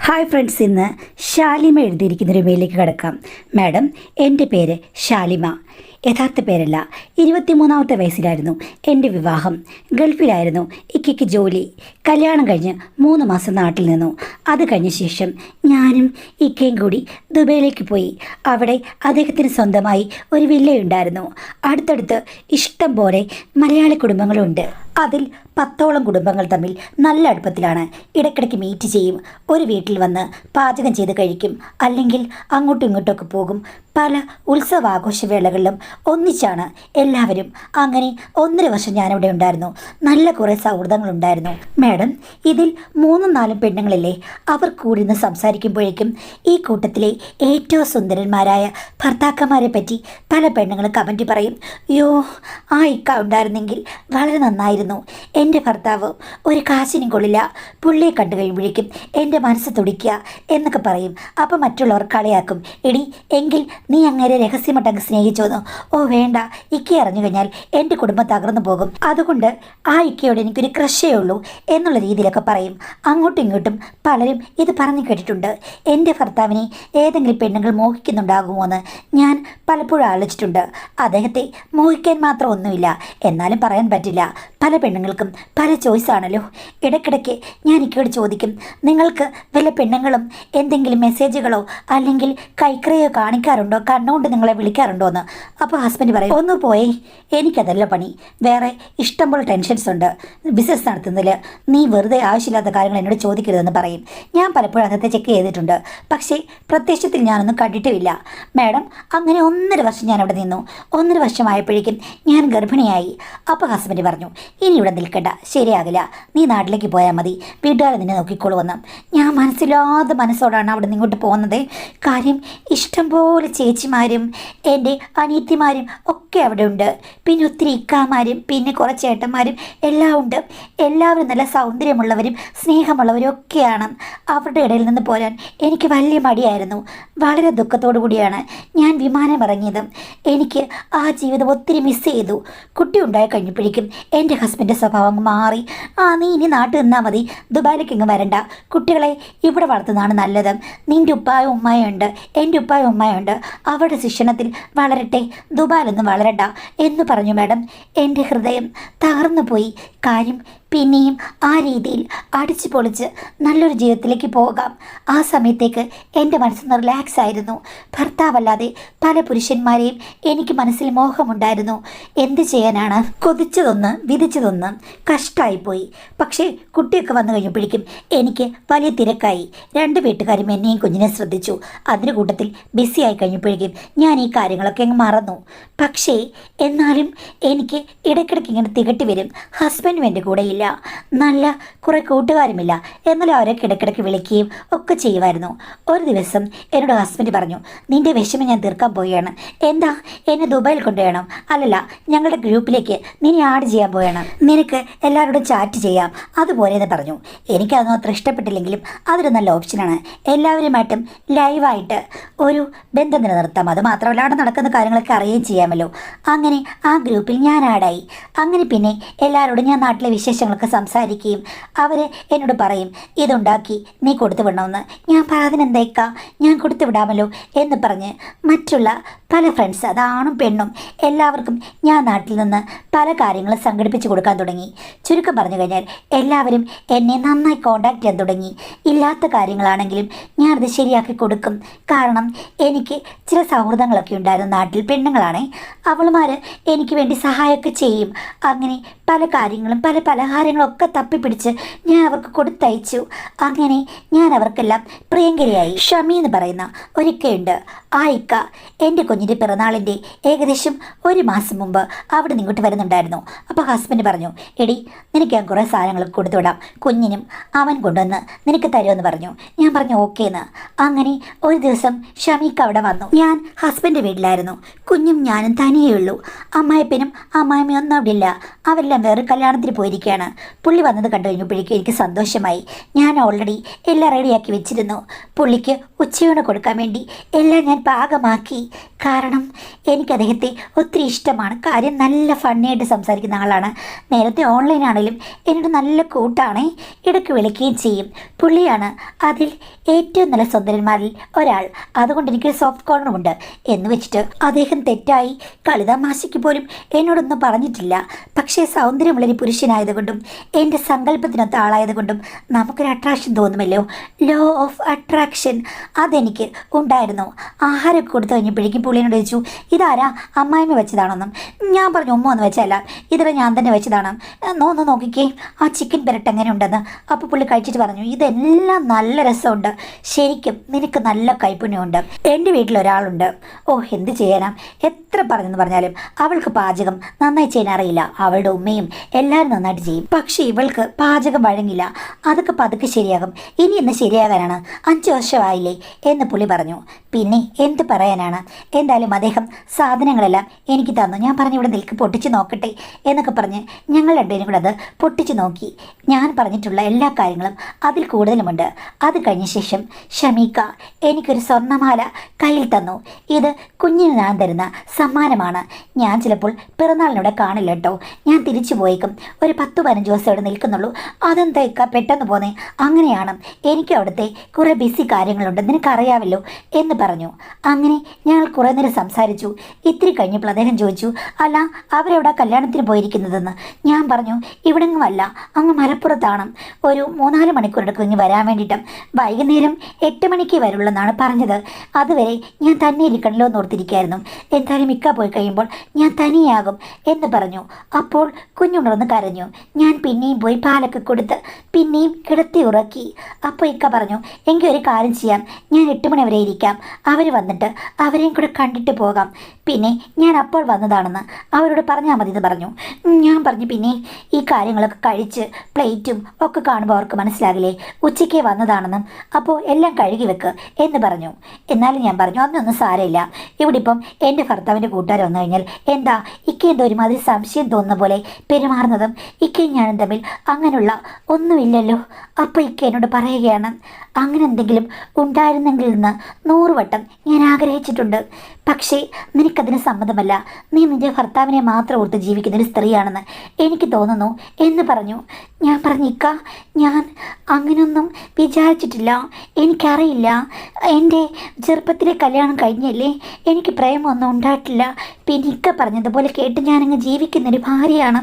Hi friends, ഇന്ന് ഷാലിമ എഴുതിയിരിക്കുന്നൊരു മെയിലേക്ക് കിടക്കാം. Madam, എൻ്റെ പേര് ഷാലിമ. യഥാർത്ഥ പേരല്ല. 23-ാമത്തെ വയസ്സിലായിരുന്നു എൻ്റെ വിവാഹം. ഗൾഫിലായിരുന്നു ഇക്കയ്ക്ക് ജോലി. കല്യാണം കഴിഞ്ഞ് 3 മാസം നാട്ടിൽ നിന്നു. അത് കഴിഞ്ഞ ശേഷം ഞാനും ഇക്കയും കൂടി ദുബൈയിലേക്ക് പോയി. അവിടെ അദ്ദേഹത്തിന് സ്വന്തമായി ഒരു വില്ലയുണ്ടായിരുന്നു. അടുത്തടുത്ത് ഇഷ്ടം പോലെ മലയാളി കുടുംബങ്ങളുണ്ട്. അതിൽ 10ഓളം കുടുംബങ്ങൾ തമ്മിൽ നല്ല അടുപ്പത്തിലാണ്. ഇടയ്ക്കിടയ്ക്ക് മീറ്റ് ചെയ്യും. ഒരു വീട്ടിൽ വന്ന് പാചകം ചെയ്ത് കഴിക്കും, അല്ലെങ്കിൽ അങ്ങോട്ടും ഇങ്ങോട്ടൊക്കെ പോകും. പല ഉത്സവാഘോഷവേളകളിലും ഒന്നിച്ചാണ് എല്ലാവരും. അങ്ങനെ 1.5 വർഷം ഞാനിവിടെ ഉണ്ടായിരുന്നു. നല്ല കുറേ സൗഹൃദങ്ങളുണ്ടായിരുന്നു. മാഡം, ഇതിൽ 3-4 പെണ്ണുങ്ങളില്ലേ, അവർ കൂടി നിന്ന് സംസാരിക്കുമ്പോഴേക്കും ഈ കൂട്ടത്തിലെ ഏറ്റവും സുന്ദരന്മാരായ ഭർത്താക്കന്മാരെ പറ്റി പല പെണ്ണുങ്ങളും കമൻറ്റ് പറയും. യോ, ആ ഇക്ക ഉണ്ടായിരുന്നെങ്കിൽ വളരെ നന്നായിരുന്നു. എൻ്റെ ഭർത്താവ് ഒരു കാശിനും കൊള്ളില്ല, പുള്ളിയെ കണ്ടു കഴിയുമ്പോഴേക്കും എൻ്റെ മനസ്സ് തുടിക്കുക എന്നൊക്കെ പറയും. അപ്പം മറ്റുള്ളവർ കളിയാക്കും. എടി, എങ്കിൽ നീ അങ്ങനെ രഹസ്യമായിട്ടങ്ങ് സ്നേഹിച്ചോന്നു? ഓ വേണ്ട, ഇക്ക അറിഞ്ഞു കഴിഞ്ഞാൽ എൻ്റെ കുടുംബം തകർന്നു പോകും, അതുകൊണ്ട് ആ ഇക്കയോട് എനിക്കൊരു ക്രഷേ ഉള്ളൂ എന്നുള്ള രീതിയിലൊക്കെ പറയും. അങ്ങോട്ടും ഇങ്ങോട്ടും പലരും ഇത് പറഞ്ഞു കേട്ടിട്ടുണ്ട്. എൻ്റെ ഭർത്താവിനെ ഏതെങ്കിലും പെണ്ണുങ്ങൾ മോഹിക്കുന്നുണ്ടാകുമോ എന്ന് ഞാൻ പലപ്പോഴും ആലോചിച്ചിട്ടുണ്ട്. അദ്ദേഹത്തെ മോഹിക്കാൻ മാത്രം ഒന്നുമില്ല, എന്നാലും പറയാൻ പറ്റില്ല. പല പെണ്ണുങ്ങൾക്കും പല ചോയ്സാണല്ലോ. ഇടയ്ക്കിടയ്ക്ക് ഞാൻ ഇക്കയോട് ചോദിക്കും, നിങ്ങൾക്ക് വല്ല പെണ്ണുങ്ങളും എന്തെങ്കിലും മെസ്സേജുകളോ അല്ലെങ്കിൽ കൈക്രയോ കാണിക്കാറുണ്ടോ, കണ്ണുകൊണ്ട് നിങ്ങളെ വിളിക്കാറുണ്ടോ എന്ന്. അപ്പോൾ ഹസ്ബൻഡ് പറയും, ഒന്ന് പോയേ, എനിക്കതല്ല പണി, വേറെ ഇഷ്ടംപോലെ ടെൻഷൻസ് ഉണ്ട്. ബിസിനസ് നടത്തുന്നതിൽ നീ വെറുതെ ആവശ്യമില്ലാത്ത കാര്യങ്ങൾ എന്നോട് ചോദിക്കരുതെന്ന് പറയും. ഞാൻ പലപ്പോഴും അദ്ദേഹത്തെ ചെക്ക് ചെയ്തിട്ടുണ്ട്, പക്ഷേ പ്രത്യക്ഷത്തിൽ ഞാനൊന്നും കണ്ടിട്ടുമില്ല. മാഡം, അങ്ങനെ 1.5 വർഷം ഞാൻ അവിടെ നിന്നു. 1.5 വർഷമായപ്പോഴേക്കും ഞാൻ ഗർഭിണിയായി. അപ്പോൾ ഹസ്ബൻഡ് പറഞ്ഞു, ഇനി ഇവിടെ നിൽക്കണ്ട, ശരിയാകില്ല, നീ നാട്ടിലേക്ക് പോയാൽ മതി, വീട്ടുകാർ നിന്നെ നോക്കിക്കോളൂ എന്ന്. ഞാൻ മനസ്സിലാതെ മനസ്സോടാണ് അവിടെ നിന്ന് ഇങ്ങോട്ട് പോകുന്നത്. കാര്യം ഇഷ്ടംപോലെ ചേച്ചിമാരും എൻ്റെ അനിയത്തിമാരും ഒക്കെ അവിടെ ഉണ്ട്. പിന്നെ ഒത്തിരി ഇക്കാമാരും പിന്നെ കുറച്ച് ചേട്ടന്മാരും എല്ലാം ഉണ്ട്. എല്ലാവരും നല്ല സൗന്ദര്യമുള്ളവരും സ്നേഹമുള്ളവരും ഒക്കെയാണ്. അവരുടെ ഇടയിൽ നിന്ന് പോരാൻ എനിക്ക് വലിയ മടിയായിരുന്നു. വളരെ ദുഃഖത്തോടു കൂടിയാണ് ഞാൻ വിമാനം ഇറങ്ങിയത്. എനിക്ക് ആ ജീവിതം ഒത്തിരി മിസ് ചെയ്തു. കുട്ടി ഉണ്ടായി കഴിഞ്ഞപ്പോഴേക്കും എൻ്റെ ഹസ്ബൻഡിൻ്റെ സ്വഭാവം മാറി. നീ ഇനി നാട്ടിൽ നിന്നാൽ മതി, ദുബായിലേക്ക് ഇങ്ങ് വരണ്ട, കുട്ടികളെ ഇവിടെ വളർത്തുന്നതാണ് നല്ലത്. നിൻ്റെ ഉപ്പായും ഉമ്മയും ഉണ്ട്, എൻ്റെ ഉപ്പായും ഉമ്മയും ഉണ്ട്, അവരുടെ ശിക്ഷണത്തിൽ വളരട്ടെ, ദുബായിലൊന്നും വളരണ്ട എന്ന് പറഞ്ഞു. മാഡം, എൻ്റെ ഹൃദയം തകർന്നു പോയി. കാര്യം പിന്നെയും ആ രീതിയിൽ അടിച്ചു പൊളിച്ച് നല്ലൊരു ജീവിതത്തിലേക്ക് പോകാം. ആ സമയത്തേക്ക് എൻ്റെ മനസ്സൊന്ന് റിലാക്സ് ആയിരുന്നു. ഭർത്താവല്ലാതെ പല പുരുഷന്മാരെയും എനിക്ക് മനസ്സിൽ മോഹമുണ്ടായിരുന്നു. എന്ത് ചെയ്യാനാണ്, കൊതിച്ചതൊന്ന് വിധിച്ചതൊന്ന് കഷ്ടമായിപ്പോയി. പക്ഷേ കുട്ടിയൊക്കെ വന്നു കഴിഞ്ഞപ്പോഴേക്കും എനിക്ക് വലിയ തിരക്കായി. 2 വീട്ടുകാരും എന്നെയും കുഞ്ഞിനെ ശ്രദ്ധിച്ചു. അതിന് കൂട്ടത്തിൽ ബിസി ആയി കഴിഞ്ഞപ്പോഴേക്കും ഞാൻ ഈ കാര്യങ്ങളൊക്കെ അങ്ങ് മറന്നു. പക്ഷേ എന്നാലും എനിക്ക് ഇടയ്ക്കിടയ്ക്ക് ഇങ്ങനെ തികട്ടി വരും. ഹസ്ബൻഡും എൻ്റെ കൂടെയില്ല, നല്ല കുറേ കൂട്ടുകാരുമില്ല, എന്നാലും അവരൊക്കെ ഇടയ്ക്കിടയ്ക്ക് വിളിക്കുകയും ഒക്കെ ചെയ്യുമായിരുന്നു. ഒരു ദിവസം എന്നോട് ഹസ്ബൻഡ് പറഞ്ഞു, നിൻ്റെ വിഷമം ഞാൻ തീർക്കാൻ പോവുകയാണ്. എന്താ, എന്നെ ദുബായിൽ കൊണ്ടുപോകണം? അല്ലല്ല, ഞങ്ങളുടെ ഗ്രൂപ്പിലേക്ക് നിന്നെ ആഡ് ചെയ്യാൻ പോവുകയാണ്, നിനക്ക് എല്ലാവരോടും ചാറ്റ് ചെയ്യാം, അതുപോലെ എന്ന് പറഞ്ഞു. എനിക്കതൊന്നും അത്ര ഇഷ്ടപ്പെട്ടില്ലെങ്കിലും അതൊരു നല്ല ഓപ്ഷനാണ്. എല്ലാവരുമായിട്ടും ലൈവായിട്ട് ഒരു ബന്ധം നിലനിർത്താം. അത് മാത്രമല്ല അവിടെ നടക്കുന്ന കാര്യങ്ങളൊക്കെ അറിയുകയും ചെയ്യാമല്ലോ. അങ്ങനെ ആ ഗ്രൂപ്പിൽ ഞാൻ ആഡായി. അങ്ങനെ പിന്നെ എല്ലാവരോടും ഞാൻ നാട്ടിലെ വിശേഷങ്ങളൊക്കെ സംസാരിക്കുകയും അവർ എന്നോട് പറയും, ഇതുണ്ടാക്കി നീ കൊടുത്തു വിടണമെന്ന്. ഞാൻ പറയാതിനെന്തേക്കാ, ഞാൻ കൊടുത്തു വിടാമല്ലോ എന്ന് പറഞ്ഞ് മറ്റുള്ള പല ഫ്രണ്ട്സ്, അതാണും പെണ്ണും, എല്ലാവർക്കും ഞാൻ നാട്ടിൽ നിന്ന് പല കാര്യങ്ങളും സംഘടിപ്പിച്ച് കൊടുക്കാൻ തുടങ്ങി. ചുരുക്കം പറഞ്ഞു കഴിഞ്ഞാൽ എല്ലാവരും എന്നെ നന്നായി കോണ്ടാക്ട് ചെയ്യാൻ തുടങ്ങി. ഇല്ലാത്ത കാര്യങ്ങളാണെങ്കിലും ഞാനത് ശരിയാക്കി കൊടുക്കും. കാരണം എനിക്ക് ചില സൗഹൃദങ്ങളൊക്കെ ഉണ്ടായിരുന്നു നാട്ടിൽ. പെണ്ണുങ്ങളാണേ, അവളുമാർ എനിക്ക് വേണ്ടി സഹായമൊക്കെ ചെയ്യും. അങ്ങനെ പല കാര്യങ്ങളും പല പലഹാരങ്ങളൊക്കെ തപ്പിപ്പിടിച്ച് ഞാൻ അവർക്ക് കൊടുത്തയച്ചു. അങ്ങനെ ഞാൻ അവർക്കെല്ലാം പ്രിയങ്കരിയായി. ഷമി എന്ന് പറയുന്ന ഒരിക്കയുണ്ട്. ആ ഇക്ക എൻ്റെ കുഞ്ഞിൻ്റെ പിറന്നാളിൻ്റെ ഏകദേശം 1 മാസം മുമ്പ് അവിടെ നിന്ന് ഇങ്ങോട്ട് വരുന്നുണ്ടായിരുന്നു. അപ്പോൾ ഹസ്ബൻഡ് പറഞ്ഞു, എടി, നിനക്ക് ഞാൻ കുറേ സാധനങ്ങളൊക്കെ കൊടുത്തു വിടാം, കുഞ്ഞിനും അവൻ കൊണ്ടുവന്ന് നിനക്ക് തരുമെന്ന് പറഞ്ഞു. ഞാൻ പറഞ്ഞു ഓക്കേ എന്ന്. അങ്ങനെ ഒരു ദിവസം ഷമീക്ക് അവിടെ വന്നു. ഞാൻ ഹസ്ബൻഡ് വീട്ടിലായിരുന്നു. കുഞ്ഞും ഞാനും തനിയേ ഉള്ളൂ. അമ്മായിപ്പനും അമ്മായിമ്മയും ഒന്നും അവിടെ ഇല്ല, അവരെല്ലാം വേറെ കല്യാണത്തിന് പോയിരിക്കുകയാണ്. പുള്ളിയാണ്. പുള്ളി വന്നത് കണ്ടു കഴിഞ്ഞപ്പോഴേക്കും എനിക്ക് സന്തോഷമായി. ഞാൻ ഓൾറെഡി എല്ലാം റെഡിയാക്കി വെച്ചിരുന്നു. പുള്ളിക്ക് ഉച്ചയൂണ് കൊടുക്കാൻ വേണ്ടി എല്ലാം ഞാൻ പാകമാക്കി. കാരണം എനിക്ക് അദ്ദേഹത്തെ ഒത്തിരി ഇഷ്ടമാണ്. കാര്യം നല്ല ഫണ്ണിയായിട്ട് സംസാരിക്കുന്ന ആളാണ്. നേരത്തെ ഓൺലൈനാണെങ്കിലും എന്നോട് നല്ല കൂട്ടാണ്. ഇടയ്ക്ക് വിളിക്കുകയും ചെയ്യും. പുള്ളിയാണ് അതിൽ ഏറ്റവും നല്ല സുന്ദരന്മാരിൽ ഒരാൾ. അതുകൊണ്ട് എനിക്കൊരു സോഫ്റ്റ് കോർണറുമുണ്ട്. എന്ന് വെച്ചിട്ട് അദ്ദേഹം തെറ്റായി കളിതമാശയ്ക്ക് പോലും എന്നോടൊന്നും പറഞ്ഞിട്ടില്ല. പക്ഷേ സൗന്ദര്യമുള്ളൊരു പുരുഷനായതുകൊണ്ടും എൻ്റെ സങ്കല്പത്തിനൊത്ത ആളായതുകൊണ്ടും നമുക്കൊരു അട്രാക്ഷൻ തോന്നുമല്ലോ. ലോ ഓഫ് അട്രാക്ഷൻ അതെനിക്ക് ഉണ്ടായിരുന്നു. ആഹാരമൊക്കെ കൊടുത്തു കഴിഞ്ഞപ്പോഴേക്കും പുള്ളിയോട് ചോദിച്ചു, ഇതാരാ അമ്മായിമ്മ വെച്ചതാണെന്നും. ഞാൻ പറഞ്ഞു, ഉമ്മ ഒന്ന് വെച്ചല്ല, ഇതിൽ ഞാൻ തന്നെ വെച്ചതാണ്. ഒന്ന് നോക്കിക്കേ ആ ചിക്കൻ പെരട്ട് എങ്ങനെ ഉണ്ടെന്ന്. അപ്പോൾ പുള്ളി കഴിച്ചിട്ട് പറഞ്ഞു, ഇതെല്ലാം നല്ല രസമുണ്ട്. ശരിക്കും നിനക്ക് നല്ല കൈപ്പുണ്യമുണ്ട്. എൻ്റെ വീട്ടിലൊരാളുണ്ട്. ഓ എന്ത് ചെയ്യാനാ, എത്ര പറഞ്ഞെന്ന് പറഞ്ഞാലും അവൾക്ക് പാചകം നന്നായി ചെയ്യാൻ അറിയില്ല. അവളുടെ ഉമ്മയും എല്ലാവരും നന്നായിട്ട് ചെയ്യും. പക്ഷേ ഇവൾക്ക് പാചകം വഴങ്ങില്ല. അതൊക്കെ പതുക്കെ ശരിയാകും. ഇനി എന്ന് ശരിയാകാനാണ്, 5 വർഷമായില്ലേ എന്ന് പുള്ളി പറഞ്ഞു. പിന്നെ എന്ത് പറയാനാണ്. എന്തായാലും അദ്ദേഹം സാധനങ്ങളെല്ലാം എനിക്ക് തന്നു. ഞാൻ പറഞ്ഞു, ഇവിടെ നിൽക്ക്, പൊട്ടിച്ച് നോക്കട്ടെ എന്നൊക്കെ പറഞ്ഞ് ഞങ്ങൾ രണ്ടുപേരും കൂടെ അത് പൊട്ടിച്ച് നോക്കി. ഞാൻ പറഞ്ഞിട്ടുള്ള എല്ലാ കാര്യങ്ങളും അതിൽ കൂടുതലുമുണ്ട്. അത് കഴിഞ്ഞ ശേഷം ഷമീക്ക എനിക്കൊരു സ്വർണ്ണമാല കയ്യിൽ തന്നു. ഇത് കുഞ്ഞിന് ഞാൻ തരുന്ന സമ്മാനമാണ്. ഞാൻ ചിലപ്പോൾ പിറന്നാളിനൂടെ കാണില്ല കേട്ടോ. ഞാൻ തിരിച്ചു പോയേക്കും. ഒരു 10-15 ദിവസം ഇവിടെ നിൽക്കുന്നുള്ളൂ. അതെന്താ പെട്ടെന്ന് പോന്നേ? അങ്ങനെയാണ്, എനിക്ക് അവിടുത്തെ കുറേ ബിസി കാര്യങ്ങളുണ്ട്, നിനക്കറിയാമല്ലോ എന്ന് പറഞ്ഞു. അങ്ങനെ ഞങ്ങൾ കുറേ നേരം സംസാരിച്ചു. ഇത്തിരി കഴിഞ്ഞപ്പോൾ അദ്ദേഹം ചോദിച്ചു, അല്ല അവരെവിടെ കല്യാണത്തിന് പോയിരിക്കുന്നതെന്ന്. ഞാൻ പറഞ്ഞു, ഇവിടെങ്ങുമല്ല, അങ്ങ് മലപ്പുറത്താണ്. ഒരു 3-4 മണിക്കൂർ എടുക്കും ഇങ്ങ് വരാൻ വേണ്ടിയിട്ട്. വൈകുന്നേരം 8 മണിക്ക് വരുള്ളെന്നാണ് പറഞ്ഞത്. അതുവരെ ഞാൻ തന്നെ ഇരിക്കണല്ലോ എന്ന് ഓർത്തിരിക്കുകയായിരുന്നു. എന്തായാലും ഇക്ക പോയി കഴിയുമ്പോൾ ഞാൻ തനിയാകും എന്ന് പറഞ്ഞു. അപ്പോൾ കുഞ്ഞുണർന്ന് കരഞ്ഞു. ഞാൻ പിന്നെയും പോയി പാലൊക്കെ കൊടുത്ത് പിന്നെയും കിടത്തി ഉറക്കി. അപ്പോൾ ഇക്ക പറഞ്ഞു, എങ്കിൽ ഒരു കാര്യം ചെയ്യാം, ഞാൻ 8 മണി വരെ ഇരിക്കാം. അവർ വന്നിട്ട് അവരെയും കൂടെ കണ്ടിട്ട് പോകാം. പിന്നെ ഞാൻ അപ്പോൾ വന്നതാണെന്ന് അവരോട് പറഞ്ഞാൽ മതി എന്ന് പറഞ്ഞു. ഞാൻ പറഞ്ഞു, പിന്നെ ഈ കാര്യങ്ങളൊക്കെ കഴിച്ച് പ്ലേറ്റും ഒക്കെ കാണുമ്പോൾ അവർക്ക് മനസ്സിലാകില്ലേ ഉച്ചയ്ക്ക് വന്നതാണെന്നും. അപ്പോൾ എല്ലാം കഴുകി വെക്ക് എന്ന് പറഞ്ഞു. എന്നാലും ഞാൻ പറഞ്ഞു, അതൊന്നും സാരമില്ല. ഇവിടെ ഇപ്പം എൻ്റെ ഭർത്താവിൻ്റെ കൂട്ടുകാർ വന്നു കഴിഞ്ഞാൽ എന്താ ഇക്ക എന്തോ ഒരുമാതിരി സംശയം തോന്നുന്ന പോലെ പെരുമാറുന്നതും ഇക്കയും ഞാനും തമ്മിൽ അങ്ങനെയുള്ള ഒന്നുമില്ലല്ലോ. അപ്പോൾ ഇക്ക എന്നോട് പറയുകയാണ്, അങ്ങനെ എന്തെങ്കിലും ഉണ്ടായിരുന്നെങ്കിൽ എന്ന് 100 വട്ടം ഞാൻ ആഗ്രഹിച്ചിട്ടുണ്ട്. പക്ഷേ നിനക്കതിന് സമ്മതമല്ല. നീ നിൻ്റെ ഭർത്താവിനെ മാത്രം ഓർത്ത് ജീവിക്കുന്നൊരു സ്ത്രീയാണെന്ന് എനിക്ക് തോന്നുന്നു എന്ന് പറഞ്ഞു. ഞാൻ പറഞ്ഞു, ഇക്ക ഞാൻ അങ്ങനെയൊന്നും വിചാരിച്ചിട്ടില്ല. എനിക്കറിയില്ല. എൻ്റെ ചെറുപ്പത്തിലെ കല്യാണം കഴിഞ്ഞല്ലേ, എനിക്ക് പ്രേമമൊന്നും ഉണ്ടായിട്ടില്ല. പിന്നെ ഇക്ക പറഞ്ഞതുപോലെ കേട്ട് ഞാനങ്ങ് ജീവിക്കുന്നൊരു ഭാര്യയാണ്.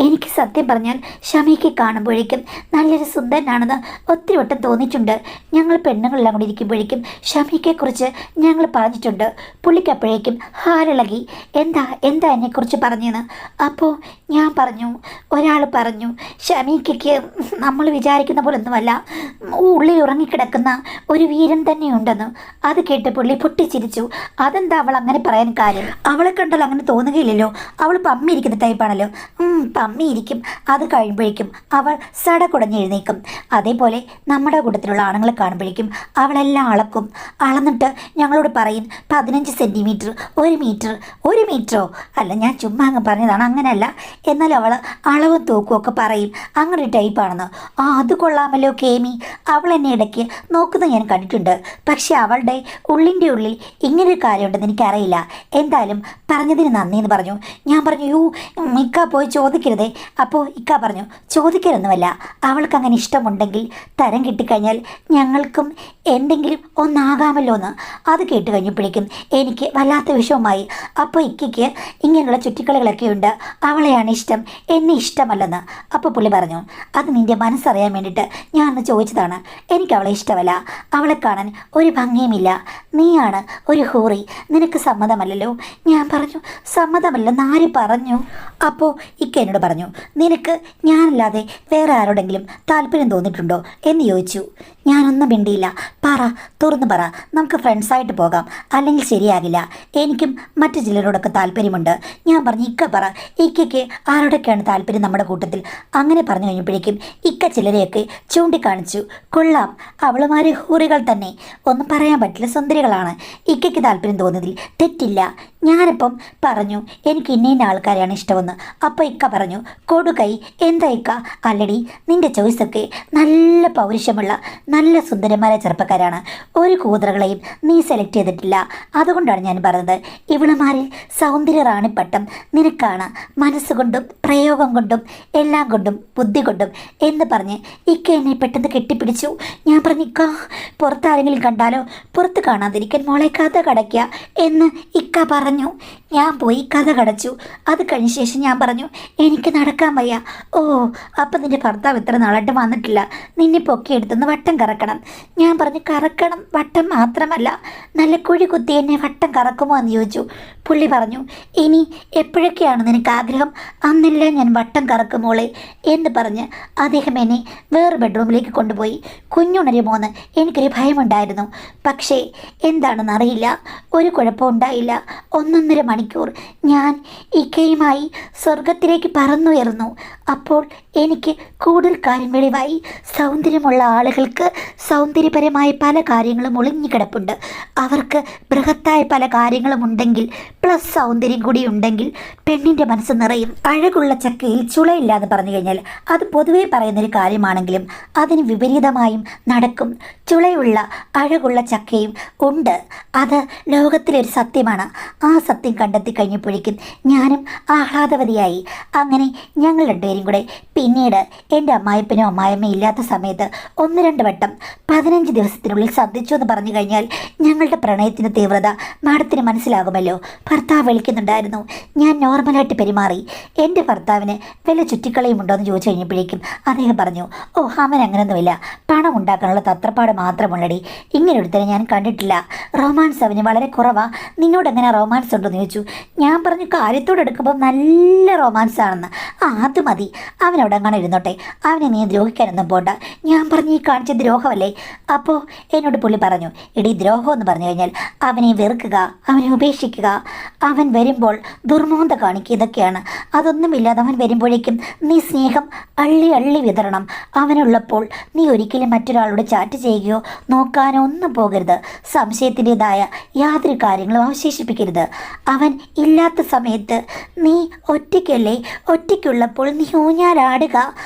എനിക്ക് സത്യം പറഞ്ഞാൽ ഷമീക്ക് കാണുമ്പോഴേക്കും നല്ലൊരു സുന്ദരനാണെന്ന് ഒത്തിരി വട്ടം തോന്നിയിട്ടുണ്ട്. ഞങ്ങൾ പെണ്ണുങ്ങളെല്ലാം കൂടി ഇരിക്കുമ്പോഴേക്കും ഷമീക്കെക്കുറിച്ച് ഞങ്ങൾ പറഞ്ഞിട്ടുണ്ട്. പുള്ളിക്കപ്പോഴേക്കും ഹാലിളകി. എന്താ എന്നെക്കുറിച്ച് പറഞ്ഞെന്ന്. അപ്പോൾ ഞാൻ പറഞ്ഞു, ഒരാൾ പറഞ്ഞു, ഷമീക്കയ്ക്ക് നമ്മൾ വിചാരിക്കുന്ന പോലെ ഒന്നുമല്ല, ഉള്ളിൽ ഉറങ്ങിക്കിടക്കുന്ന ഒരു വീരൻ തന്നെയുണ്ടെന്ന്. അത് കേട്ട് പുള്ളി പൊട്ടിച്ചിരിച്ചു. അതെന്താ അവൾ അങ്ങനെ പറയാൻ കാര്യം? അവളെ കണ്ടാൽ അങ്ങനെ തോന്നുകയില്ലല്ലോ. അവൾ പമ്മിയിരിക്കുന്ന ടൈപ്പാണല്ലോ. പമ്മിയിരിക്കും. അത് കഴിയുമ്പോഴേക്കും അവൾ സടകുടഞ്ഞ് എഴുന്നേക്കും. അതേപോലെ നമ്മുടെ കൂട്ടത്തിലുള്ള ആണുങ്ങളെ കാണുമ്പോഴേക്കും അവളെല്ലാം അളക്കും. അളന്നിട്ട് ഞങ്ങളോട് പറയും 15 സെൻറ്റിമീറ്റർ, 1 മീറ്റർ. 1 മീറ്ററോ? അല്ല, ഞാൻ ചുമ്മാ അങ്ങ് പറഞ്ഞതാണ്, അങ്ങനെയല്ല. എന്നാൽ അവൾ അളവും തൂക്കും ഒക്കെ പറയും. അങ്ങനെ ഒരു ടൈപ്പാണെന്ന്. അത് കൊള്ളാമല്ലോ കേമി. അവൾ എന്നെ ഇടയ്ക്ക് നോക്കുന്നത് ഞാൻ കണ്ടിട്ടുണ്ട്. പക്ഷെ അവളുടെ ഉള്ളിൻ്റെ ഉള്ളിൽ ഇങ്ങനൊരു കാര്യമുണ്ടെന്ന് എനിക്കറിയില്ല. എന്തായാലും പറഞ്ഞതിന് നന്ദി എന്ന് പറഞ്ഞു. ഞാൻ പറഞ്ഞു, ഇക്ക പോയി ചോദിക്കരുതേ. അപ്പോൾ ഇക്ക പറഞ്ഞു, ചോദിക്കലൊന്നുമല്ല, അവൾക്ക് അങ്ങനെ ഇഷ്ടമുണ്ടെങ്കിൽ തരം കിട്ടിക്കഴിഞ്ഞാൽ ഞങ്ങൾക്കും എന്തെങ്കിലും ഒന്നാകാമല്ലോ എന്ന്. അത് കേട്ട് കഴിഞ്ഞപ്പോഴേക്കും എനിക്ക് വല്ലാത്ത വിഷമമായി. അപ്പോൾ ഇക്കയ്ക്ക് ഇങ്ങനെയുള്ള ചുറ്റിക്കളികളൊക്കെ ഉണ്ട്. അവളെയാണ് ഇഷ്ടം, എന്നെ ഇഷ്ടമല്ലെന്ന്. അപ്പോൾ പുള്ളി പറഞ്ഞു, അത് നിൻ്റെ മനസ്സറിയാൻ വേണ്ടിയിട്ട് ഞാൻ അന്ന് ചോദിച്ചതാണ്. എനിക്ക് അവളെ ഇഷ്ടമല്ല. അവളെ കാണാൻ ഒരു ഭംഗിയുമില്ല. നീയാണ് ഒരു ഹൂറി, നിനക്ക് സമ്മതമല്ലല്ലോ. ഞാൻ പറഞ്ഞു, സമ്മതമല്ലെന്ന് ആര് പറഞ്ഞു? അപ്പോൾ ഇക്ക എന്നോട് പറഞ്ഞു, നിനക്ക് ഞാനല്ലാതെ വേറെ ആരോടെങ്കിലും താല്പര്യം തോന്നിയിട്ടുണ്ടോ എന്ന് ചോദിച്ചു. ഞാനൊന്നും മിണ്ടിയില്ല. തുറന്നു പറ, നമുക്ക് ഫ്രണ്ട്സായിട്ട് പോകാം, അല്ലെങ്കിൽ ശരിയാകില്ല. എനിക്കും മറ്റു ചിലരോടൊക്കെ താല്പര്യമുണ്ട്. ഞാൻ പറഞ്ഞു, ഇക്ക പറ, ഇക്കയ്ക്ക് ആരോടൊക്കെയാണ് താല്പര്യം നമ്മുടെ കൂട്ടത്തിൽ? അങ്ങനെ പറഞ്ഞു കഴിഞ്ഞപ്പോഴേക്കും ഇക്ക ചിലരെയൊക്കെ ചൂണ്ടിക്കാണിച്ചു. കൊള്ളാം, അവളുമാര് ഹൂറികൾ തന്നെ, ഒന്നും പറയാൻ പറ്റില്ല, സുന്ദരികളാണ്. ഇക്കയ്ക്ക് താല്പര്യം തോന്നിയതിൽ തെറ്റില്ല. ഞാനിപ്പം പറഞ്ഞു എനിക്ക് ഇന്ന ആൾക്കാരെയാണ് ഇഷ്ടമെന്ന്. അപ്പോൾ ഇക്ക പറഞ്ഞു കൊടുകൈ. എന്താ ഇക്ക? അല്ലടി, നിന്റെ ചോയ്സൊക്കെ നല്ല പൗരുഷമുള്ള നല്ല സുന്ദരന്മാരെ ചെറുപ്പക്കാരാണ്. ഒരു കൂതറകളെയും നീ സെലക്ട് ചെയ്തിട്ടില്ല. അതുകൊണ്ടാണ് ഞാൻ പറഞ്ഞത് ഇവളുമാരിൽ സൗന്ദര്യ റാണിപ്പട്ടം നിനക്കാണ്, മനസ്സുകൊണ്ടും പ്രയോഗം കൊണ്ടും എല്ലാം കൊണ്ടും ബുദ്ധി കൊണ്ടും എന്ന് പറഞ്ഞ് ഇക്ക എന്നെ പെട്ടെന്ന് കെട്ടിപ്പിടിച്ചു. ഞാൻ പറഞ്ഞു ഇക്ക, പുറത്താരെങ്കിലും കണ്ടാലോ? പുറത്ത് കാണാതിരിക്കാൻ മോളെ കഥ കടയ്ക്കുക എന്ന് ഇക്ക പറഞ്ഞു. ഞാൻ പോയി കഥ കടച്ചു. അത് കഴിഞ്ഞ ശേഷം ഞാൻ പറഞ്ഞു എനിക്ക് നടക്കാൻ വയ്യ. ഓ, അപ്പം നിന്റെ ഭർത്താവ് ഇത്ര നാളായിട്ട് വന്നിട്ടില്ല, നിന്നെ പൊക്കിയെടുത്തുനിന്ന് വട്ടം കറക്കണം. ഞാൻ പറഞ്ഞു കറക്കണം, വട്ടം മാത്രമല്ല നല്ല കുഴി കുത്തി എന്നെ വട്ടം കറക്കുമോ എന്ന് ചോദിച്ചു. പുള്ളി പറഞ്ഞു ഇനി എപ്പോഴൊക്കെയാണ് നിനക്ക് ആഗ്രഹം, അന്നെല്ലാം ഞാൻ വട്ടം കറക്കുമോളെ എന്ന് പറഞ്ഞ് അദ്ദേഹം എന്നെ വേറെ ബെഡ്റൂമിലേക്ക് കൊണ്ടുപോയി. കുഞ്ഞുണരുമോന്ന് എനിക്കൊരു ഭയമുണ്ടായിരുന്നു. പക്ഷേ എന്താണെന്നറിയില്ല, ഒരു കുഴപ്പമുണ്ടായില്ല. 1.5 മണിക്കൂർ ഞാൻ ഇക്കയുമായി സ്വർഗത്തിലേക്ക് പറന്നുയർന്നു. അപ്പോൾ എനിക്ക് കൂടുതൽ കാര്യം വെളിവായി. സൗന്ദര്യമുള്ള ആളുകൾക്ക് സൗന്ദര്യപരമായ പല കാര്യങ്ങളും ഒളിഞ്ഞു കിടപ്പുണ്ട്. അവർക്ക് ബൃഹത്തായ പല കാര്യങ്ങളും ഉണ്ടെങ്കിൽ പ്ലസ് സൗന്ദര്യം കൂടി ഉണ്ടെങ്കിൽ പെണ്ണിൻ്റെ മനസ്സ് നിറയും. അഴകുള്ള ചക്കയിൽ ചുളയില്ലാന്ന് പറഞ്ഞു കഴിഞ്ഞാൽ അത് പൊതുവേ പറയുന്നൊരു കാര്യമാണെങ്കിലും അതിന് വിപരീതമായും നടക്കും. ചുളയുള്ള അഴകുള്ള ചക്കയും ഉണ്ട്. അത് ലോകത്തിലൊരു സത്യമാണ്. ആ സത്യം കണ്ടെത്തി കഴിഞ്ഞപ്പോഴേക്കും ഞാനും ആഹ്ലാദവതിയായി. അങ്ങനെ ഞങ്ങൾ രണ്ടുപേരും കൂടെ പിന്നീട് എൻ്റെ അമ്മായിപ്പനും അമ്മായിമ്മയും ഇല്ലാത്ത സമയത്ത് 1-2 വട്ടം 15 ദിവസത്തിനുള്ളിൽ സന്ധിച്ചു എന്ന് പറഞ്ഞു കഴിഞ്ഞാൽ ഞങ്ങളുടെ പ്രണയത്തിൻ്റെ തീവ്രത മാഡത്തിന് മനസ്സിലാകുമല്ലോ. ഭർത്താവ് വിളിക്കുന്നുണ്ടായിരുന്നു. ഞാൻ നോർമലായിട്ട് പെരുമാറി. എൻ്റെ ഭർത്താവിന് വല്ല ചുറ്റിക്കളിയും ഉണ്ടോ എന്ന് ചോദിച്ചു കഴിഞ്ഞപ്പോഴേക്കും അദ്ദേഹം പറഞ്ഞു ഓ, അവൻ അങ്ങനെയൊന്നുമില്ല, പണം ഉണ്ടാക്കാനുള്ള തത്രപ്പാട് മാത്രമുള്ളടി. ഇങ്ങനെ ഒരുത്തരെ ഞാൻ കണ്ടിട്ടില്ല. റൊമാൻസ് അവന് വളരെ കുറവാ. നിന്നോട് എങ്ങനെ റൊമാൻസ് ഉണ്ടെന്ന് ചോദിച്ചു. ഞാൻ പറഞ്ഞു കാര്യത്തോടെ എടുക്കുമ്പോൾ നല്ല റൊമാൻസ് ആണെന്ന്. അത് മതി, അവനവിടെ അങ്ങനെ ഇരുന്നോട്ടെ, അവനെ നീ ദ്രോഹിക്കാനൊന്നും പോണ്ട. ഞാൻ പറഞ്ഞു ഈ കാണിച്ച ദ്രോഹമല്ലേ? അപ്പോൾ എന്നോട് പുള്ളി പറഞ്ഞു എടി, ദ്രോഹം എന്ന് പറഞ്ഞു കഴിഞ്ഞാൽ അവനെ വെറുക്കുക, അവനെ ഉപേക്ഷിക്കുക, അവൻ വരുമ്പോൾ ദുർമോന്ത കാണിക്കുക, ഇതൊക്കെയാണ്. അതൊന്നുമില്ലാതെ അവൻ വരുമ്പോഴേക്കും നീ സ്നേഹം അള്ളി അള്ളി വിതരണം. അവനുള്ളപ്പോൾ നീ ഒരിക്കലും മറ്റൊരാളോട് ചാറ്റ് ചെയ്യുകയോ നോക്കാനോ ഒന്നും പോകരുത്. സംശയത്തിൻ്റെതായ യാതൊരു കാര്യങ്ങളും അവശേഷിപ്പിക്കരുത്. അവൻ ഇല്ലാത്ത സമയത്ത് നീ ഒറ്റയ്ക്കല്ലേ, ഒറ്റയ്ക്കുള്ളപ്പോൾ നീ ഊഞ്ഞാലാടുക,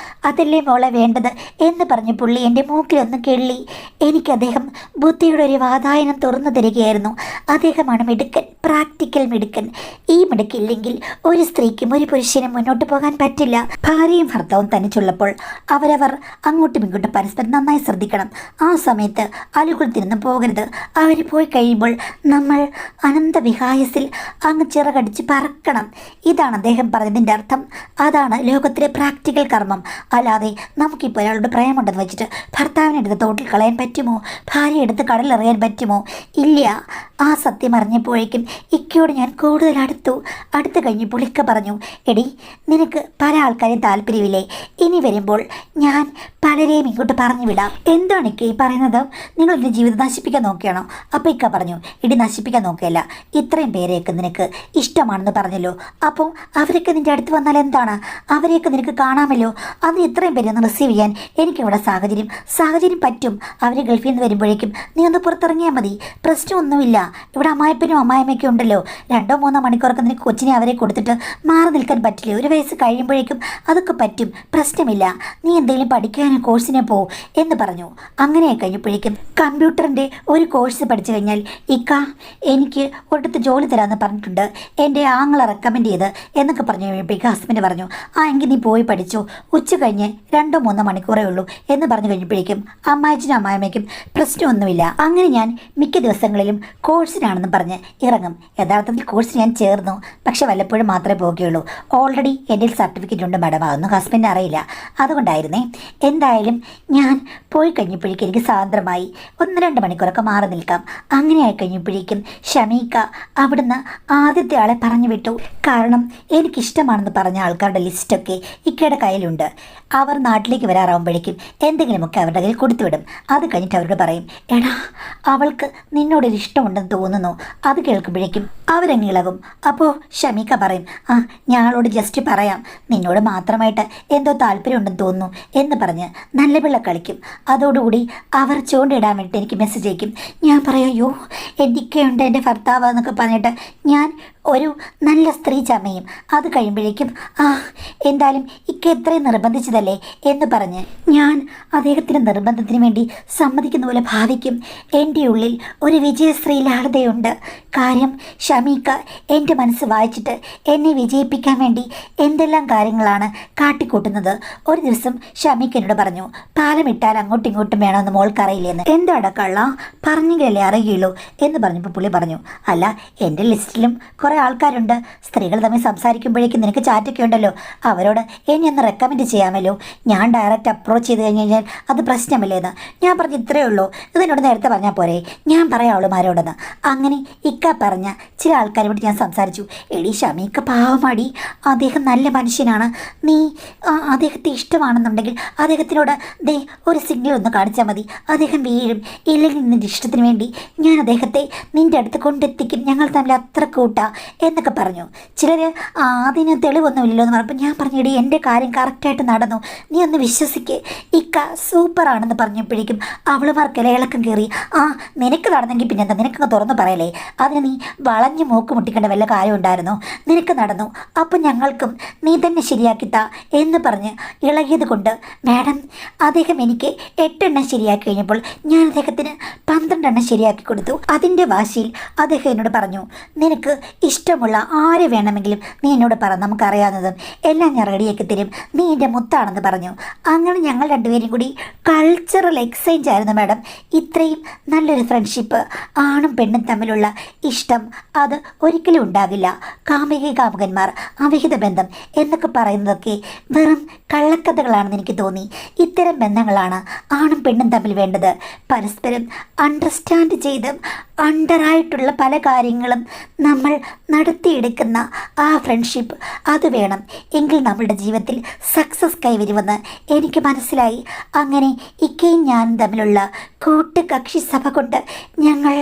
അതല്ലേ മോളെ വേണ്ടത് എന്ന് പറഞ്ഞ് പുള്ളി എൻ്റെ മൂക്കിലൊന്ന് കിള്ളി. എനിക്ക് അദ്ദേഹം ബുദ്ധിയുടെ ഒരു വാതായനം തുറന്നു തരികയായിരുന്നു. അദ്ദേഹമാണ് മിടുക്കൻ, പ്രാക്ടിക്കൽ മിടുക്കൻ. ഈ മിടുക്കില്ലെങ്കിൽ ഒരു സ്ത്രീക്കും ഒരു പുരുഷനും മുന്നോട്ട് പോകാൻ പറ്റില്ല. ഭാര്യയും ഭർത്താവും തനിച്ചുള്ളപ്പോൾ അവരവർ അങ്ങോട്ടും ഇങ്ങോട്ടും പരസ്പരം നന്നായി ശ്രദ്ധിക്കണം. ആ സമയത്ത് അലുകുളത്തിനൊന്നും പോകരുത്. അവർ പോയി കഴിയുമ്പോൾ നമ്മൾ അനന്തവിഹായസിൽ അങ്ങ് ചിറകടിച്ച് പറക്കണം. ഇതാണ് അദ്ദേഹം പറഞ്ഞതിൻ്റെ അർത്ഥം. അതാണ് ലോകത്തിലെ പ്രാക്ടിക്കൽ കർമ്മം. അല്ലാതെ നമുക്കിപ്പോൾ ഒരാളുടെ പ്രേമുണ്ടെന്ന് വെച്ചിട്ട് ഭർത്താവിനെ എടുത്ത് തോട്ടിൽ കളയാൻ പറ്റുമോ? ഭാര്യ എടുത്ത് കടലിറങ്ങാൻ പറ്റുമോ? ഇല്ല. ആ സത്യം അറിഞ്ഞപ്പോഴേക്കും ഇക്കയോട് ഞാൻ കൂടുതൽ അടുത്ത് കഴിഞ്ഞപ്പോൾ ഇക്ക പറഞ്ഞു എടി, നിനക്ക് പല ആൾക്കാരെയും താല്പര്യമില്ലേ? ഇനി വരുമ്പോൾ ഞാൻ പലരെയും ഇങ്ങോട്ട് പറഞ്ഞു വിടാം. എന്താണ് ഇക്ക ഈ പറയുന്നത്? നിങ്ങൾ എൻ്റെ ജീവിതം നശിപ്പിക്കാൻ നോക്കുകയാണോ? അപ്പോൾ ഇക്ക പറഞ്ഞു എടി, നശിപ്പിക്കാൻ നോക്കുകയല്ല, ഇത്രയും പേരെയൊക്കെ നിനക്ക് ഇഷ്ടമാണെന്ന് പറഞ്ഞല്ലോ. അപ്പോൾ അവരൊക്കെ നിൻ്റെ അടുത്ത് വന്നാൽ എന്താണ്? അവരെയൊക്കെ നിനക്ക് കാണാമല്ലോ. അന്ന് ഇത്രയും പേരെ ഒന്ന് റിസീവ് ചെയ്യാൻ എനിക്കിവിടെ സാഹചര്യം പറ്റും. അവർ ഗൾഫിൽ നിന്ന് വരുമ്പോഴേക്കും നീ ഒന്ന് പുറത്തിറങ്ങിയാൽ മതി. പ്രശ്നമൊന്നുമില്ല. ഇവിടെ അമ്മായിപ്പനും അമ്മായിമ്മയ്ക്കും ഉണ്ടല്ലോ. 2-3 മണിക്കൂറൊക്കെ നിനക്ക് കൊച്ചിനെ അവരെ കൊടുത്തിട്ട് മാറി നിൽക്കാൻ പറ്റില്ലേ? ഒരു വയസ്സ് കഴിയുമ്പോഴേക്കും അതൊക്കെ പറ്റും, പ്രശ്നമില്ല. നീ എന്തെങ്കിലും പഠിക്കാനോ കോഴ്സിനെ പോ എന്ന് പറഞ്ഞു. അങ്ങനെ കഴിഞ്ഞപ്പോഴേക്കും കമ്പ്യൂട്ടറിൻ്റെ ഒരു കോഴ്സ് പഠിച്ചു കഴിഞ്ഞാൽ ഇക്ക എനിക്ക് ഒരിടത്ത് ജോലി തരാമെന്ന് പറഞ്ഞിട്ടുണ്ട്, എൻ്റെ ആങ്ങളെ റെക്കമെൻഡ് ചെയ്ത് എന്നൊക്കെ പറഞ്ഞു കഴിയുമ്പോഴേക്കും ഹസ്ബൻഡ് പറഞ്ഞു എങ്കിൽ നീ പോയി പഠിച്ചു, ഉച്ച കഴിഞ്ഞ് 2-3 മണിക്കൂറേ ഉള്ളൂ എന്ന് പറഞ്ഞു കഴിഞ്ഞപ്പോഴേക്കും അമ്മായിച്ചനും അമ്മായിമ്മയ്ക്കും പ്രശ്നമൊന്നുമില്ല. അങ്ങനെ ഞാൻ മിക്ക ദിവസങ്ങളിലും കോഴ്സിനാണെന്ന് പറഞ്ഞ് ഇറങ്ങും. യഥാർത്ഥത്തിൽ കോഴ്സിന് ഞാൻ ചേർന്നു, പക്ഷെ വല്ലപ്പോഴും മാത്രമേ പോകുകയുള്ളൂ. ഓൾറെഡി എൻ്റെ സർട്ടിഫിക്കറ്റ് ഉണ്ട് മാഡം, അതൊന്നും ഹസ്ബൻഡ് അറിയില്ല, അതുകൊണ്ടായിരുന്നേ. എന്തായാലും ഞാൻ പോയി കഴിഞ്ഞപ്പോഴേക്കും എനിക്ക് സ്വാതന്ത്ര്യമായി. 1-2 മണിക്കൂറൊക്കെ മാറി നിൽക്കാം. അങ്ങനെ ആയി കഴിഞ്ഞപ്പോഴേക്കും ഷമീക്ക അവിടുന്ന് ആദ്യത്തെ ആളെ പറഞ്ഞു വിട്ടു. കാരണം എനിക്കിഷ്ടമാണെന്ന് പറഞ്ഞ ആൾക്കാരുടെ ലിസ്റ്റൊക്കെ ഇക്കയുടെ കയ്യിലുണ്ട്. അവർ നാട്ടിലേക്ക് വരാറാവുമ്പോഴേക്കും എന്തെങ്കിലുമൊക്കെ അവരുടെ കയ്യിൽ കൊടുത്തുവിടും. അത് കഴിഞ്ഞിട്ട് അവരോട് പറയും എടാ, അവൾക്ക് നിന്നോടൊരു ഇഷ്ടമുണ്ടെന്ന് തോന്നുന്നു. അത് കേൾക്കുമ്പോഴേക്കും അവരങ്ങ് ഇളകും. അപ്പോൾ ഷമീക്ക പറയും ഞങ്ങളോട് ജസ്റ്റ് പറയാം, നിന്നോട് മാത്രമായിട്ട് എന്തോ താല്പര്യമുണ്ടെന്ന് തോന്നുന്നു എന്ന് പറഞ്ഞ് നല്ല പിള്ള കളിക്കും. അതോടുകൂടി അവർ ചൂണ്ടിടാൻ വേണ്ടിയിട്ട് എനിക്ക് മെസ്സേജ് അയക്കും. ഞാൻ പറയും അയ്യോ, എനിക്കുണ്ട് എൻ്റെ ഭർത്താവ് എന്നൊക്കെ പറഞ്ഞിട്ട് ഞാൻ ഞാൻ ഒരു നല്ല സ്ത്രീ ചമയും. അത് കഴിയുമ്പോഴേക്കും എന്തായാലും ഇക്ക എത്രയും നിർബന്ധിച്ചതല്ലേ എന്ന് പറഞ്ഞ് ഞാൻ അദ്ദേഹത്തിൻ്റെ നിർബന്ധത്തിന് വേണ്ടി സമ്മതിക്കുന്ന പോലെ ഭാവിക്കും. എൻ്റെ ഉള്ളിൽ ഒരു വിജയശ്രീ ലാളിതയുണ്ട്. കാര്യം ഷമീക്ക എൻ്റെ മനസ്സ് വായിച്ചിട്ട് എന്നെ വിജയിപ്പിക്കാൻ വേണ്ടി എന്തെല്ലാം കാര്യങ്ങളാണ് കാട്ടിക്കൂട്ടുന്നത്. ഒരു ദിവസം ഷമീക്ക എന്നോട് പറഞ്ഞു, പാലം ഇട്ടാൽ അങ്ങോട്ടും ഇങ്ങോട്ടും വേണമെന്ന് മോൾക്കറിയില്ലെന്ന്. എന്താടാ കള്ള, പറഞ്ഞെങ്കിലല്ലേ അറിയുള്ളൂ എന്ന് പറഞ്ഞപ്പോൾ പുള്ളി പറഞ്ഞു, അല്ല എൻ്റെ ലിസ്റ്റിലും കുറേ ആൾക്കാരുണ്ട്. സ്ത്രീകൾ തമ്മിൽ സംസാരിക്കുമ്പോഴേക്കും നിനക്ക് ചാറ്റൊക്കെ ഉണ്ടല്ലോ, അവരോട് എന്നെ ഒന്ന് റെക്കമെൻഡ് ചെയ്യാമല്ലോ. ഞാൻ ഡയറക്റ്റ് അപ്രോച്ച് ചെയ്ത് കഴിഞ്ഞാൽ അത് പ്രശ്നമില്ലേന്ന്. ഞാൻ പറഞ്ഞു, ഇത്രയേ ഉള്ളൂ, ഇതെന്നോട് നേരത്തെ പറഞ്ഞാൽ പോരെ, ഞാൻ പറയാം അവളുമാരോടെന്ന്. അങ്ങനെ ഇക്ക പറഞ്ഞ ചില ആൾക്കാരോട് ഞാൻ സംസാരിച്ചു. എടി ഷമീക്ക പാവമാടി, അദ്ദേഹം നല്ല മനുഷ്യനാണ്. നീ അദ്ദേഹത്തെ ഇഷ്ടമാണെന്നുണ്ടെങ്കിൽ അദ്ദേഹത്തിനോട് ഒരു സിഗ്നൽ ഒന്ന് കാണിച്ചാൽ മതി, അദ്ദേഹം വീഴും. ഇല്ലെങ്കിൽ നിൻ്റെ ഇഷ്ടത്തിന് വേണ്ടി ഞാൻ അദ്ദേഹത്തെ നിൻ്റെ അടുത്ത് കൊണ്ടെത്തിക്കും, ഞങ്ങൾ തമ്മിൽ അത്ര കൂട്ടാ എന്നൊക്കെ പറഞ്ഞു. ചിലർ അതിന് തെളിവൊന്നുമില്ലല്ലോ എന്ന് പറഞ്ഞപ്പോൾ ഞാൻ പറഞ്ഞിടി, എൻ്റെ കാര്യം കറക്റ്റായിട്ട് നടന്നു, നീ ഒന്ന് വിശ്വസിക്കേ, ഇക്ക സൂപ്പറാണെന്ന് പറഞ്ഞപ്പോഴേക്കും അവളുമാർക്കെല്ലാം ഇളക്കം കയറി. നിനക്ക് നടന്നെങ്കിൽ പിന്നെ എന്താ, നിനക്കങ്ങ് തുറന്ന് പറയലേ, അതിന് നീ വളഞ്ഞു മൂക്ക് മുട്ടിക്കേണ്ട വല്ല കാര്യം ഉണ്ടായിരുന്നോ, നിനക്ക് നടന്നു, അപ്പം ഞങ്ങൾക്കും നീ തന്നെ ശരിയാക്കിത്താ എന്ന് പറഞ്ഞ് ഇളകിയത് കൊണ്ട് മാഡം അദ്ദേഹം എനിക്ക് 8 എണ്ണം ശരിയാക്കി കഴിഞ്ഞപ്പോൾ ഞാൻ അദ്ദേഹത്തിന് 12 എണ്ണം ശരിയാക്കി കൊടുത്തു. അതിൻ്റെ വാശിയിൽ അദ്ദേഹം എന്നോട് പറഞ്ഞു, നിനക്ക് ഇഷ്ടമുള്ള ആര് വേണമെങ്കിലും നീ എന്നോട് പറ, നമുക്കറിയാവുന്നതും എല്ലാം ഞാൻ റെഡിയാക്കി തരും, നീ എൻ്റെ മുത്താണെന്ന് പറഞ്ഞു. അങ്ങനെ ഞങ്ങൾ രണ്ടുപേരും കൂടി കൾച്ചറൽ എക്സ്ചേഞ്ച് ആയിരുന്നു മാഡം. ഇത്രയും നല്ലൊരു ഫ്രണ്ട്ഷിപ്പ്, ആണും പെണ്ണും തമ്മിലുള്ള ഇഷ്ടം അത് ഒരിക്കലും ഉണ്ടാകില്ല. കാമുകന്മാർ, അവിഹിത ബന്ധം എന്നൊക്കെ പറയുന്നതൊക്കെ വെറും കള്ളക്കഥകളാണെന്ന് എനിക്ക് തോന്നി. ഇത്തരം ബന്ധങ്ങളാണ് ആണും പെണ്ണും തമ്മിൽ വേണ്ടത്. പരസ്പരം അണ്ടർസ്റ്റാൻഡ് ചെയ്ത് അണ്ടറായിട്ടുള്ള പല കാര്യങ്ങളും നമ്മൾ നടത്തിയെടുക്കുന്ന ആ ഫ്രണ്ട്ഷിപ്പ് അത് വേണം, എങ്കിൽ നമ്മളുടെ ജീവിതത്തിൽ സക്സസ് കൈവരുമെന്ന് എനിക്ക് മനസ്സിലായി. അങ്ങനെ ഇക്കയും ഞാനും തമ്മിലുള്ള കൂട്ടുകക്ഷി സഭ കൊണ്ട് ഞങ്ങൾ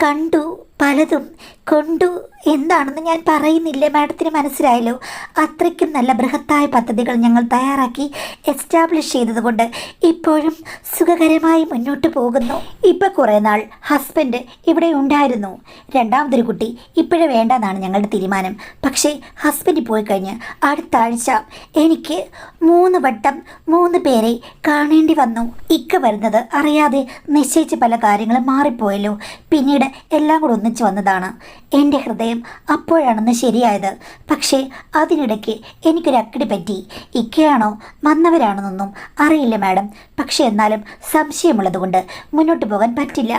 കണ്ടു, പലതും കൊണ്ടു. എന്താണെന്ന് ഞാൻ പറയുന്നില്ല, മാഡത്തിന് മനസ്സിലായല്ലോ. അത്രയ്ക്കും നല്ല ബൃഹത്തായ പദ്ധതികൾ ഞങ്ങൾ തയ്യാറാക്കി എസ്റ്റാബ്ലിഷ് ചെയ്തതുകൊണ്ട് ഇപ്പോഴും സുഖകരമായി മുന്നോട്ട് പോകുന്നു. ഇപ്പം കുറേ നാൾ ഹസ്ബൻഡ് ഇവിടെ ഉണ്ടായിരുന്നു. രണ്ടാമതൊരു കുട്ടി ഇപ്പോഴേ വേണ്ടെന്നാണ് ഞങ്ങളുടെ തീരുമാനം. പക്ഷേ ഹസ്ബൻഡ് പോയി കഴിഞ്ഞ് അടുത്ത ആഴ്ച എനിക്ക് 3 വട്ടം 3 പേരെ കാണേണ്ടി വന്നു. ഇക്ക വരുന്നത് അറിയാതെ നിശ്ചയിച്ച പല കാര്യങ്ങളും മാറിപ്പോയല്ലോ. പിന്നീട് എല്ലാം കൂടെ ഒന്നിച്ച് വന്നതാണ്. എൻ്റെ ഹൃദയം അപ്പോഴാണെന്ന് ശരിയായത്. പക്ഷേ അതിനിടയ്ക്ക് എനിക്കൊരു അക്കടി പറ്റി. ഇക്കയാണോ വന്നവരാണെന്നൊന്നും അറിയില്ല മാഡം. പക്ഷേ എന്നാലും സംശയമുള്ളതുകൊണ്ട് മുന്നോട്ട് പോകാൻ പറ്റില്ല.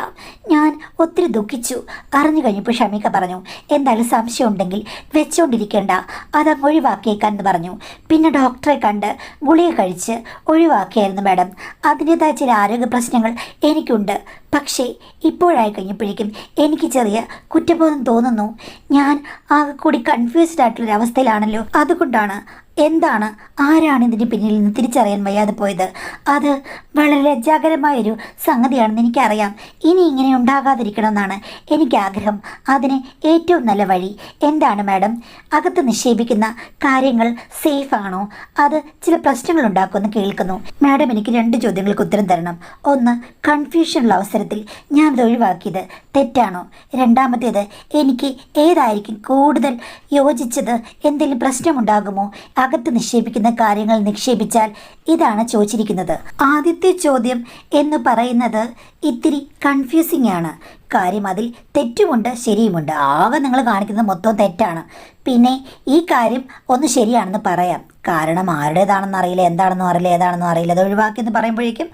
ഞാൻ ഒത്തിരി ദുഃഖിച്ചു. അറിഞ്ഞു കഴിഞ്ഞപ്പോൾ ഷമീക്ക പറഞ്ഞു, എന്തായാലും സംശയം ഉണ്ടെങ്കിൽ വെച്ചുകൊണ്ടിരിക്കേണ്ട, അതങ്ങ് ഒഴിവാക്കിയേക്കാന്ന് പറഞ്ഞു. പിന്നെ ഡോക്ടറെ കണ്ട് ഗുളിക കഴിച്ച് ഒഴിവാക്കിയായിരുന്നു മാഡം. അതിൻ്റേതായ ചില ആരോഗ്യ പ്രശ്നങ്ങൾ എനിക്കുണ്ട്. പക്ഷേ ഇപ്പോഴായി കഴിഞ്ഞപ്പോഴേക്കും എനിക്ക് ചെറിയ കുറ്റബോധം തോന്നുന്നു. ഞാൻ ആകെ കൂടി കൺഫ്യൂസ്ഡ് ആയിട്ടുള്ളൊരവസ്ഥയിലാണല്ലോ. അതുകൊണ്ടാണ് എന്താണ് ആരാണ് ഇതിന് പിന്നിൽ നിന്ന് തിരിച്ചറിയാൻ വയ്യാതെ പോയത്. അത് വളരെ ലജ്ജാകരമായൊരു സംഗതിയാണെന്ന് എനിക്കറിയാം. ഇനി ഇങ്ങനെ ഉണ്ടാകാതിരിക്കണമെന്നാണ് എനിക്കാഗ്രഹം. അതിന് ഏറ്റവും നല്ല വഴി എന്താണ് മാഡം? അകത്ത് നിക്ഷേപിക്കുന്ന കാര്യങ്ങൾ സേഫ് ആണോ? അത് ചില പ്രശ്നങ്ങൾ ഉണ്ടാക്കുമെന്ന് കേൾക്കുന്നു. മാഡം എനിക്ക് 2 ചോദ്യങ്ങൾക്ക് ഉത്തരം തരണം. ഒന്ന്, കൺഫ്യൂഷനുള്ള അവസരത്തിൽ ഞാൻ ഇത് ഒഴിവാക്കിയത് തെറ്റാണോ? രണ്ടാമത്തേത്, എനിക്ക് ഏതായിരിക്കും കൂടുതൽ യോജിച്ചത്? എന്തെങ്കിലും പ്രശ്നമുണ്ടാകുമോ അകത്ത് നിക്ഷേപിക്കുന്ന കാര്യങ്ങൾ നിക്ഷേപിച്ചാൽ? ഇതാണ് ചോദിച്ചിരിക്കുന്നത്. ആദ്യത്തെ ചോദ്യം എന്ന് പറയുന്നത് ഇത്തിരി കൺഫ്യൂസിംഗ് ആണ്. കാര്യം അതിൽ തെറ്റുമുണ്ട് ശരിയുമുണ്ട്. ആകെ നിങ്ങൾ കാണിക്കുന്നത് മൊത്തം തെറ്റാണ്. പിന്നെ ഈ കാര്യം ഒന്ന് ശരിയാണെന്ന് പറയാം. കാരണം ആരുടേതാണെന്ന് അറിയില്ല, എന്താണെന്നും അറിയില്ല, ഏതാണെന്നും അറിയില്ല. അത് ഒഴിവാക്കിയെന്ന് പറയുമ്പോഴേക്കും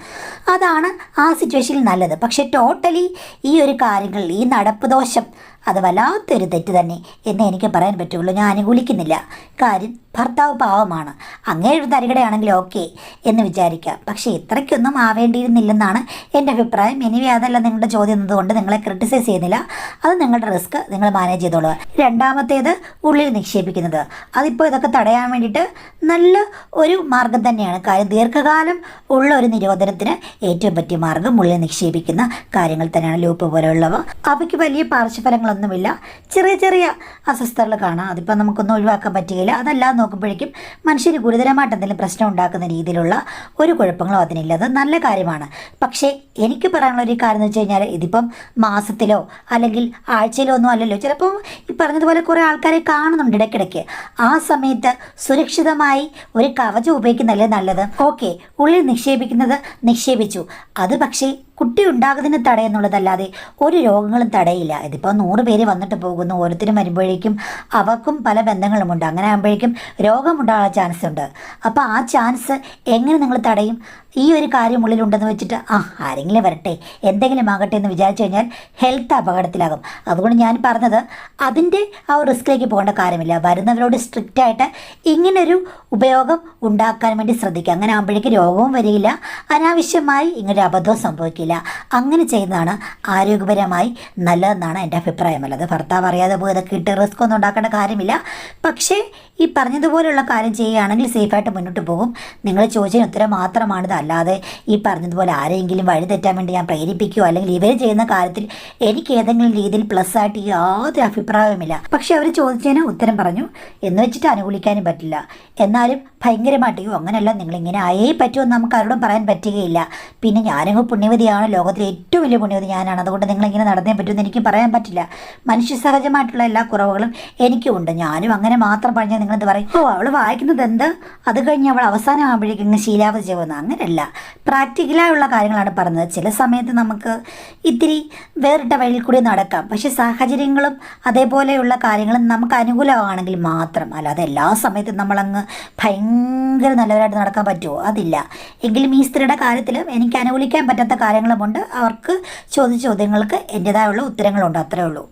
അതാണ് ആ സിറ്റുവേഷനിൽ നല്ലത്. പക്ഷേ ടോട്ടലി ഈ ഒരു കാര്യങ്ങളിൽ ഈ നടപ്പ് ദോഷം അത് വല്ലാത്തൊരു തെറ്റ് തന്നെ എന്ന് എനിക്ക് പറയാൻ പറ്റുള്ളൂ. ഞാൻ അനുകൂലിക്കുന്നില്ല. കാര്യം ഭർത്താവ് പാവമാണ്. അങ്ങേയൊരു തരികടയാണെങ്കിൽ ഓക്കെ എന്ന് വിചാരിക്കാം. പക്ഷേ ഇത്രയ്ക്കൊന്നും ആവേണ്ടിയിരുന്നില്ലെന്നാണ് എൻ്റെ അഭിപ്രായം. എനിവേ അതല്ല നിങ്ങളുടെ ചോദ്യം എന്നതുകൊണ്ട് നിങ്ങളെ ക്രിട്ടിസൈസ് ചെയ്യുന്നില്ല. അത് നിങ്ങളുടെ റിസ്ക്, നിങ്ങൾ മാനേജ് ചെയ്തോളുക. രണ്ടാമത്തേത്, ഉള്ളിൽ നിക്ഷേപിക്കുന്നത്. അതിപ്പോൾ ഇതൊക്കെ തടയാൻ വേണ്ടിയിട്ട് നല്ല ഒരു മാർഗം തന്നെയാണ്. കാര്യം ദീർഘകാലം ഉള്ള ഒരു നിരോധനത്തിന് ഏറ്റവും പറ്റിയ മാർഗം ഉള്ളിൽ നിക്ഷേപിക്കുന്ന കാര്യങ്ങൾ തന്നെയാണ് ലൂപ്പ് പോലെയുള്ളവ. അവയ്ക്ക് വലിയ പാർശ്വഫലങ്ങളൊന്നുമില്ല. ചെറിയ ചെറിയ അസ്വസ്ഥതകൾ കാണാം, അതിപ്പോൾ നമുക്കൊന്നും ഒഴിവാക്കാൻ പറ്റുകയില്ല. അതല്ലാതെ നോക്കുമ്പോഴേക്കും മനുഷ്യന് ഗുരുതരമായിട്ട് എന്തെങ്കിലും പ്രശ്നം ഉണ്ടാക്കുന്ന രീതിയിലുള്ള ഒരു കുഴപ്പങ്ങളും അതിനില്ല. അത് നല്ല കാര്യമാണ്. പക്ഷേ എനിക്ക് പറയാനുള്ള ഒരു കാര്യം എന്ന് വെച്ച് കഴിഞ്ഞാൽ, ഇതിപ്പം മാസത്തിലോ അല്ലെങ്കിൽ ആഴ്ചയിലോ ഒന്നും അല്ലല്ലോ. ചിലപ്പോൾ ഈ പറഞ്ഞതുപോലെ കുറേ ആൾക്കാരെ കാണുന്നുണ്ട് ഇടയ്ക്കിടയ്ക്ക്. ആ സമയത്ത് സുരക്ഷിതമായി ഒരു കവചം ഉപയോഗിക്കുന്നതല്ലേ നല്ലത്. ഓക്കെ, ഉള്ളിൽ നിക്ഷേപിക്കുന്നത് നിക്ഷേപിച്ചു, അത് പക്ഷേ കുട്ടി ഉണ്ടാകുന്നതിന് തടയെന്നുള്ളതല്ലാതെ ഒരു രോഗങ്ങളും തടയില്ല. ഇതിപ്പോൾ 100 പേര് വന്നിട്ട് പോകുന്നു, ഓരോരുത്തരും വരുമ്പോഴേക്കും അവർക്കും പല ബന്ധങ്ങളുമുണ്ട്. അങ്ങനെ ആകുമ്പോഴേക്കും രോഗമുണ്ടാകാൻ ചാൻസ് ഉണ്ട്. അപ്പോൾ ആ ചാൻസ് എങ്ങനെ നിങ്ങൾ തടയും? ഈ ഒരു കാര്യം ഉള്ളിലുണ്ടെന്ന് വെച്ചിട്ട് ആരെങ്കിലും വരട്ടെ, എന്തെങ്കിലും ആകട്ടെ എന്ന് വിചാരിച്ചു കഴിഞ്ഞാൽ ഹെൽത്ത് അപകടത്തിലാകും. അതുകൊണ്ട് ഞാൻ പറഞ്ഞത് അതിൻ്റെ ആ ഒരു റിസ്കിലേക്ക് പോകേണ്ട കാര്യമില്ല. വരുന്നവരോട് സ്ട്രിക്റ്റായിട്ട് ഇങ്ങനൊരു ഉപയോഗം ഉണ്ടാക്കാൻ വേണ്ടി ശ്രദ്ധിക്കുക. അങ്ങനെ ആകുമ്പോഴേക്കും രോഗവും വരികയില്ല, അനാവശ്യമായി ഇങ്ങനൊരു അബദ്ധവും സംഭവിക്കില്ല. അങ്ങനെ ചെയ്യുന്നതാണ് ആരോഗ്യപരമായി നല്ലതെന്നാണ് എൻ്റെ അഭിപ്രായം. അല്ലാതെ ഭർത്താവ് അറിയാതെ പോയി ഇതൊക്കെ ഇട്ട് റിസ്ക് ഒന്നും ഉണ്ടാക്കേണ്ട കാര്യമില്ല. പക്ഷേ ഈ പറഞ്ഞതുപോലെയുള്ള കാര്യം ചെയ്യുകയാണെങ്കിൽ സേഫായിട്ട് മുന്നോട്ട് പോകും. നിങ്ങൾ ചോദിച്ചതിന് ഉത്തരം മാത്രമാണിത്. അല്ലാതെ ഈ പറഞ്ഞതുപോലെ ആരെങ്കിലും വഴി തെറ്റാൻ വേണ്ടി ഞാൻ പ്രേരിപ്പിക്കുകയോ അല്ലെങ്കിൽ ഇവർ ചെയ്യുന്ന കാര്യത്തിൽ എനിക്ക് ഏതെങ്കിലും രീതിയിൽ പ്ലസ് ആയിട്ട് യാതൊരു അഭിപ്രായവുമില്ല. പക്ഷെ അവർ ചോദിച്ചതിന് ഉത്തരം പറഞ്ഞു എന്ന് വെച്ചിട്ട് അനുകൂലിക്കാനും പറ്റില്ല. എന്നാലും ഭയങ്കരമായിട്ട് അങ്ങനെയല്ല, നിങ്ങളിങ്ങനെ ആയേ പറ്റുമെന്ന് നമുക്ക് ആരോടും പറയാൻ പറ്റുകയില്ല. പിന്നെ ഞാനങ്ങ് പുണ്യവതിയാണ്, ലോകത്തിലെ ഏറ്റവും വലിയ പുണ്യവതി ഞാനാണ്, അതുകൊണ്ട് നിങ്ങളിങ്ങനെ നടന്നേ പറ്റുമെന്ന് എനിക്ക് പറയാൻ പറ്റില്ല. മനുഷ്യ സഹജമായിട്ടുള്ള എല്ലാ കുറവുകളും എനിക്കുമുണ്ട്. ഞാനും അങ്ങനെ മാത്രം പറഞ്ഞാൽ നിങ്ങളെന്ത് പറയും? അവൾ വായിക്കുന്നത് എന്ത്, അത് കഴിഞ്ഞ് അവൾ അവസാനമാകുമ്പോഴേക്കും ഇങ്ങനെ ശീലാവധി ചെയ്യുന്നത്. അങ്ങനെയല്ല, പ്രാക്ടിക്കലായുള്ള കാര്യങ്ങളാണ് പറഞ്ഞത്. ചില സമയത്ത് നമുക്ക് ഇത്തിരി വേറിട്ട വഴിയിൽ കൂടി നടക്കാം. പക്ഷേ സാഹചര്യങ്ങളും അതേപോലെയുള്ള കാര്യങ്ങളും നമുക്ക് അനുകൂലമാണെങ്കിൽ മാത്രം. അല്ലാതെ എല്ലാ സമയത്തും നമ്മളങ്ങ് ഭയങ്കര നല്ലവരായിട്ട് നടക്കാൻ പറ്റുമോ? അതില്ല. എങ്കിലും ഈ സ്ത്രീയുടെ കാര്യത്തിൽ എനിക്ക് അനുകൂലിക്കാൻ പറ്റാത്ത കാര്യങ്ങളുമുണ്ട്. അവർക്ക് ചോദ്യങ്ങൾക്ക് എൻ്റേതായുള്ള ഉത്തരങ്ങളുണ്ട്, അത്രേ ഉള്ളൂ.